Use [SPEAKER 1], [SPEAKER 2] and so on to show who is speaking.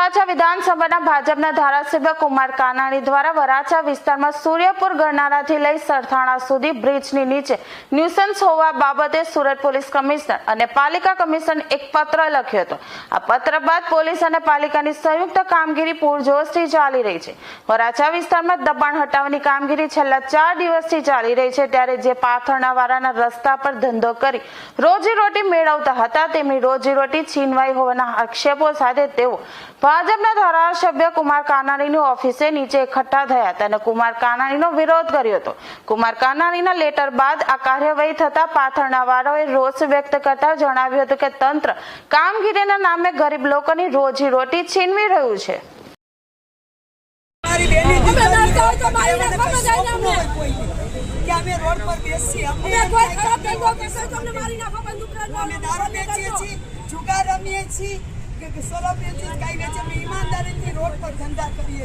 [SPEAKER 1] વરાછા વિધાનસભાના ભાજપના ધારાસભ્ય કુમાર કાનાણી દ્વારા વરાછા વિસ્તારમાં સૂર્યપુર ગરનાળાથી લઈ સરથાણા સુધી બ્રિજની નીચે ન્યુસન્સ હોવા બાબતે સુરત પોલીસ કમિશનર અને પાલિકા કમિશનર એક પત્ર લખ્યો હતો। આ પત્ર બાદ પોલીસ અને પાલિકાની સંયુક્ત કામગીરી પૂરજોશથી ચાલી રહી છે। વરાછા વિસ્તારમાં દબાણ હટાવવાની કામગીરી છેલ્લા 4 દિવસથી ચાલી રહી છે, ત્યારે જે પાથરણા વાળાના રસ્તા પર ધંધો કરી રોજીરોટી મેળવતા હતા તેમની રોજીરોટી છીનવાઈ હોવાના આક્ષેપો સાથે તેઓ ભાજપના ધારાસભ્ય કુમાર કાનાણીની ઓફિસે નીચે એકઠા થયા હતા અને કુમાર કાનાણીનો વિરોધ કર્યો હતો। કુમાર કાનાણીના લેટર બાદ આ કાર્યવાહી થતા પાથરણાવાળાઓએ રોષ વ્યક્ત કરતા જણાવ્યું હતું કે તંત્ર કામગીરીના નામે ગરીબ લોકોની રોજીરોટી છીનવી રહ્યું છે।
[SPEAKER 2] ईमानदारी रोड पर धंधा करिए।